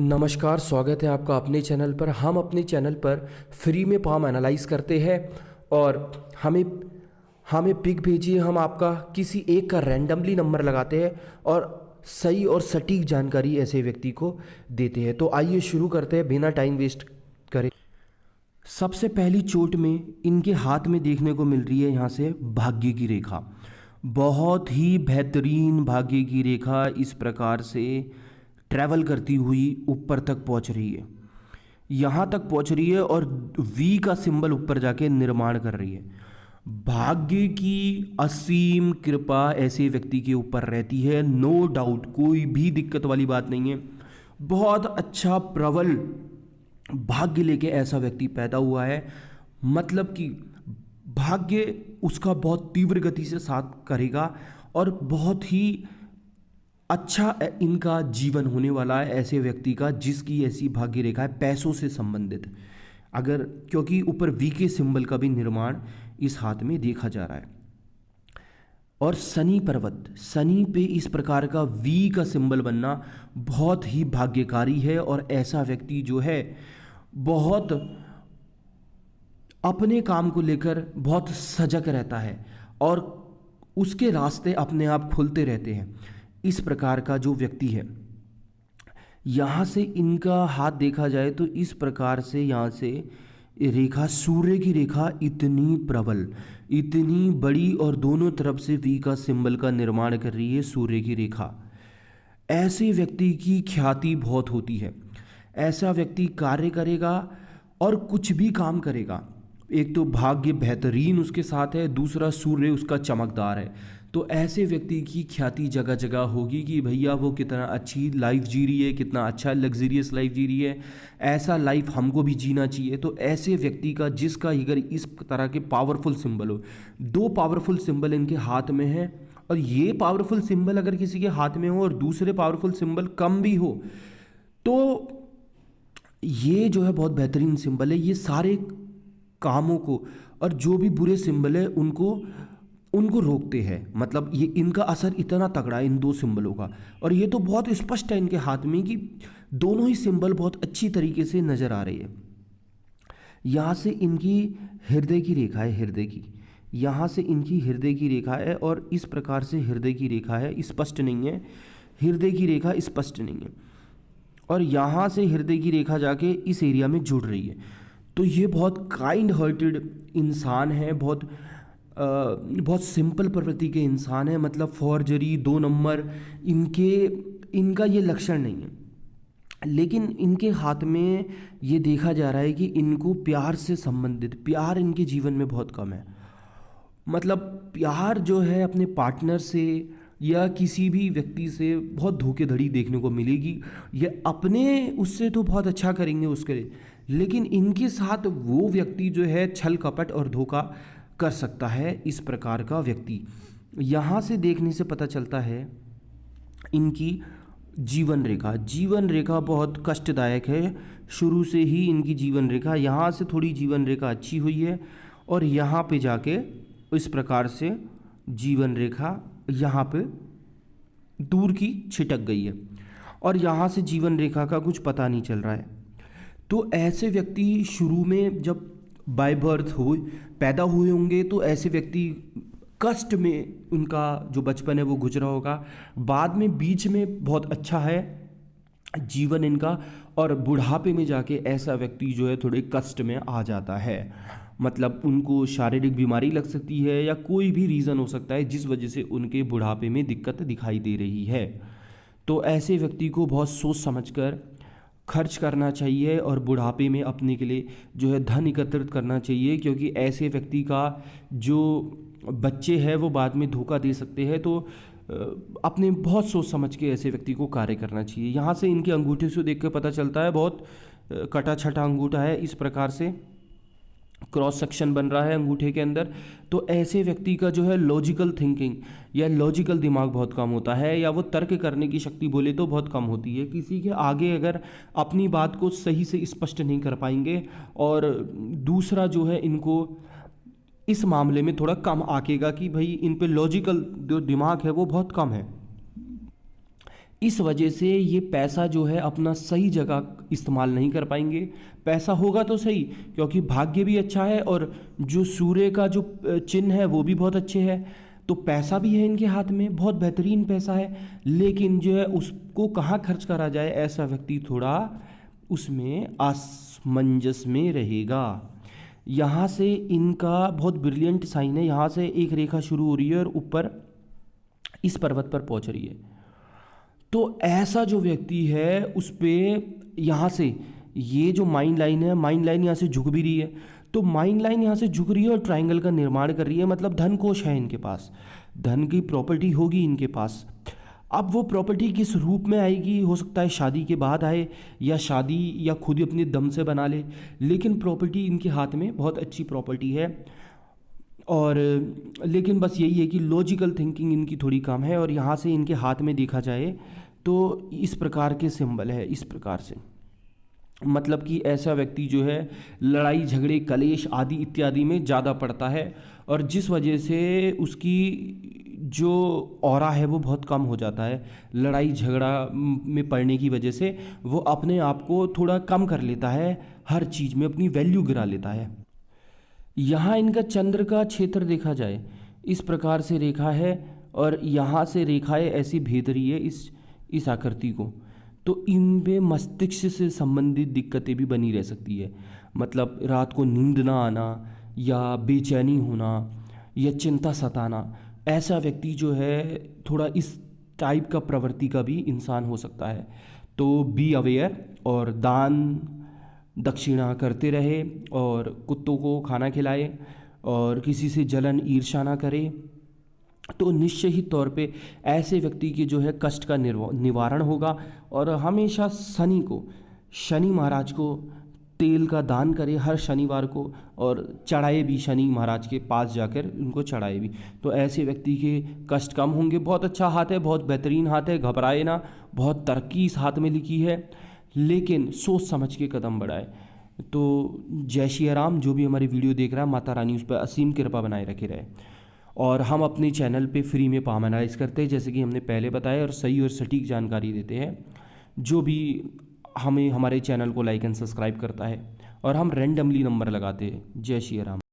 नमस्कार, स्वागत है आपका अपने चैनल पर। हम अपने चैनल पर फ्री में पाम एनालाइज करते हैं और हमें हमें पिक भेजिए, हम आपका किसी एक का रैंडमली नंबर लगाते हैं और सही और सटीक जानकारी ऐसे व्यक्ति को देते हैं। तो आइए शुरू करते हैं बिना टाइम वेस्ट करे। सबसे पहली चोट में इनके हाथ में देखने को मिल रही है यहाँ से भाग्य की रेखा। बहुत ही बेहतरीन भाग्य की रेखा इस प्रकार से ट्रैवल करती हुई ऊपर तक पहुँच रही है, यहाँ तक पहुँच रही है और वी का सिंबल ऊपर जाके निर्माण कर रही है। भाग्य की असीम कृपा ऐसे व्यक्ति के ऊपर रहती है, नो डाउट, कोई भी दिक्कत वाली बात नहीं है। बहुत अच्छा प्रबल भाग्य लेके ऐसा व्यक्ति पैदा हुआ है, मतलब कि भाग्य उसका बहुत तीव्र गति से साथ करेगा और बहुत ही अच्छा इनका जीवन होने वाला है ऐसे व्यक्ति का जिसकी ऐसी भाग्य रेखा है पैसों से संबंधित। अगर क्योंकि ऊपर वी के सिंबल का भी निर्माण इस हाथ में देखा जा रहा है और शनि पर्वत, शनि पे इस प्रकार का वी का सिंबल बनना बहुत ही भाग्यकारी है। और ऐसा व्यक्ति जो है बहुत अपने काम को लेकर बहुत सजग रहता है और उसके रास्ते अपने आप खुलते रहते हैं। इस प्रकार का जो व्यक्ति है, यहाँ से इनका हाथ देखा जाए तो इस प्रकार से यहाँ से रेखा, सूर्य की रेखा इतनी प्रबल, इतनी बड़ी और दोनों तरफ से वी का सिंबल का निर्माण कर रही है सूर्य की रेखा। ऐसे व्यक्ति की ख्याति बहुत होती है। ऐसा व्यक्ति कार्य करेगा और कुछ भी काम करेगा। एक तो भाग्य बेहतरीन उसके साथ है, दूसरा सूर्य उसका चमकदार है, तो ऐसे व्यक्ति की ख्याति जगह जगह होगी कि भैया वो कितना अच्छी लाइफ जी रही है, कितना अच्छा लग्जरियस लाइफ जी रही है, ऐसा लाइफ हमको भी जीना चाहिए। तो ऐसे व्यक्ति का जिसका अगर इस तरह के पावरफुल सिंबल हो, दो पावरफुल सिंबल इनके हाथ में है और ये पावरफुल सिंबल अगर किसी के हाथ में हो और दूसरे पावरफुल सिंबल कम भी हो तो ये जो है बहुत बेहतरीन सिंबल है। ये सारे कामों को और जो भी बुरे सिंबल है उनको रोकते हैं। मतलब ये इनका असर इतना तगड़ा है इन दो सिंबलों का, और ये तो बहुत स्पष्ट है इनके हाथ में कि दोनों ही सिंबल बहुत अच्छी तरीके से नज़र आ रही है। यहाँ से इनकी हृदय की रेखा है, हृदय की, यहाँ से इनकी हृदय की रेखा है और इस प्रकार से हृदय की रेखा है, स्पष्ट नहीं है, हृदय की रेखा स्पष्ट नहीं है और यहाँ से हृदय की रेखा जाके इस एरिया में जुड़ रही है। तो ये बहुत काइंड हार्टेड इंसान है, बहुत सिंपल प्रवृत्ति के इंसान है। मतलब फॉर्जरी, 2 नंबर, इनका ये लक्षण नहीं है। लेकिन इनके हाथ में ये देखा जा रहा है कि इनको प्यार से संबंधित, प्यार इनके जीवन में बहुत कम है। मतलब प्यार जो है अपने पार्टनर से या किसी भी व्यक्ति से बहुत धोखेधड़ी देखने को मिलेगी। ये अपने उससे तो बहुत अच्छा करेंगे उसके लिए, लेकिन इनके साथ वो व्यक्ति जो है छल कपट और धोखा कर सकता है। इस प्रकार का व्यक्ति यहाँ से देखने से पता चलता है इनकी जीवन रेखा, जीवन रेखा बहुत कष्टदायक है। शुरू से ही इनकी जीवन रेखा, यहाँ से थोड़ी जीवन रेखा अच्छी हुई है और यहाँ पे जाके इस प्रकार से जीवन रेखा यहाँ पे दूर की छिटक गई है और यहाँ से जीवन रेखा का कुछ पता नहीं चल रहा है। तो ऐसे व्यक्ति शुरू में जब बाय बर्थ पैदा हुए होंगे तो ऐसे व्यक्ति कष्ट में उनका जो बचपन है वो गुजरा होगा। बाद में बीच में बहुत अच्छा है जीवन इनका और बुढ़ापे में जाके ऐसा व्यक्ति जो है थोड़े कष्ट में आ जाता है। मतलब उनको शारीरिक बीमारी लग सकती है या कोई भी रीज़न हो सकता है जिस वजह से उनके बुढ़ापे में दिक्कत दिखाई दे रही है। तो ऐसे व्यक्ति को बहुत सोच समझकर खर्च करना चाहिए और बुढ़ापे में अपने के लिए जो है धन एकत्रित करना चाहिए, क्योंकि ऐसे व्यक्ति का जो बच्चे हैं वो बाद में धोखा दे सकते हैं। तो अपने बहुत सोच समझ के ऐसे व्यक्ति को कार्य करना चाहिए। यहाँ से इनके अंगूठे से देख कर पता चलता है बहुत कटा छटा अंगूठा है, इस प्रकार से क्रॉस सेक्शन बन रहा है अंगूठे के अंदर। तो ऐसे व्यक्ति का जो है लॉजिकल थिंकिंग या लॉजिकल दिमाग बहुत कम होता है, या वो तर्क करने की शक्ति बोले तो बहुत कम होती है। किसी के आगे अगर अपनी बात को सही से स्पष्ट नहीं कर पाएंगे, और दूसरा जो है इनको इस मामले में थोड़ा कम आकेगा कि भाई इन पे लॉजिकल जो दिमाग है वो बहुत कम है। इस वजह से ये पैसा जो है अपना सही जगह इस्तेमाल नहीं कर पाएंगे। पैसा होगा तो सही, क्योंकि भाग्य भी अच्छा है और जो सूर्य का जो चिन्ह है वो भी बहुत अच्छे है, तो पैसा भी है इनके हाथ में, बहुत बेहतरीन पैसा है। लेकिन जो है उसको कहाँ खर्च करा जाए, ऐसा व्यक्ति थोड़ा उसमें असमंजस में रहेगा। यहाँ से इनका बहुत ब्रिलियंट साइन है, यहाँ से एक रेखा शुरू हो रही है और ऊपर इस पर्वत पर पहुँच रही है। तो ऐसा जो व्यक्ति है उस पे यहाँ से ये जो माइंड लाइन है, माइंड लाइन यहाँ से झुक भी रही है, तो माइंड लाइन यहाँ से झुक रही है और ट्रायंगल का निर्माण कर रही है, मतलब धन कोश है इनके पास, धन की प्रॉपर्टी होगी इनके पास। अब वो प्रॉपर्टी किस रूप में आएगी, हो सकता है शादी के बाद आए या शादी या खुद ही अपने दम से बना ले, लेकिन प्रॉपर्टी इनके हाथ में बहुत अच्छी प्रॉपर्टी है। और लेकिन बस यही है कि लॉजिकल थिंकिंग इनकी थोड़ी कम है। और यहाँ से इनके हाथ में देखा जाए तो इस प्रकार के सिंबल है, इस प्रकार से, मतलब कि ऐसा व्यक्ति जो है लड़ाई झगड़े कलेश आदि इत्यादि में ज़्यादा पड़ता है, और जिस वजह से उसकी जो ऑरा है वो बहुत कम हो जाता है। लड़ाई झगड़ा में पड़ने की वजह से वो अपने आप को थोड़ा कम कर लेता है, हर चीज़ में अपनी वैल्यू गिरा लेता है। यहाँ इनका चंद्र का क्षेत्र देखा जाए, इस प्रकार से रेखा है और यहाँ से रेखाएं ऐसी भेद रही है इस आकृति को, तो इनमें मस्तिष्क से संबंधित दिक्कतें भी बनी रह सकती है, मतलब रात को नींद ना आना या बेचैनी होना या चिंता सताना। ऐसा व्यक्ति जो है थोड़ा इस टाइप का प्रवृत्ति का भी इंसान हो सकता है। तो बी अवेयर और दान दक्षिणा करते रहे और कुत्तों को खाना खिलाए और किसी से जलन ईर्ष्या ना करे, तो निश्चय ही तौर पे ऐसे व्यक्ति के जो है कष्ट का निवारण होगा। और हमेशा शनि महाराज को तेल का दान करे हर शनिवार को, और चढ़ाए भी शनि महाराज के पास जाकर उनको चढ़ाए भी, तो ऐसे व्यक्ति के कष्ट कम होंगे। बहुत अच्छा हाथ है, बहुत बेहतरीन हाथ है, घबराए ना, बहुत तरक्की इस हाथ में लिखी है, लेकिन सोच समझ के कदम बढ़ाए। तो जय श्री राम। जो भी हमारी वीडियो देख रहा है, माता रानी उस पर असीम कृपा बनाए रखे रहे। और हम अपने चैनल पे फ्री में पाम एनालाइज करते हैं, जैसे कि हमने पहले बताया, और सही और सटीक जानकारी देते हैं। जो भी हमें हमारे चैनल को लाइक एंड सब्सक्राइब करता है, और हम रैंडमली नंबर लगाते हैं। जय श्री राम।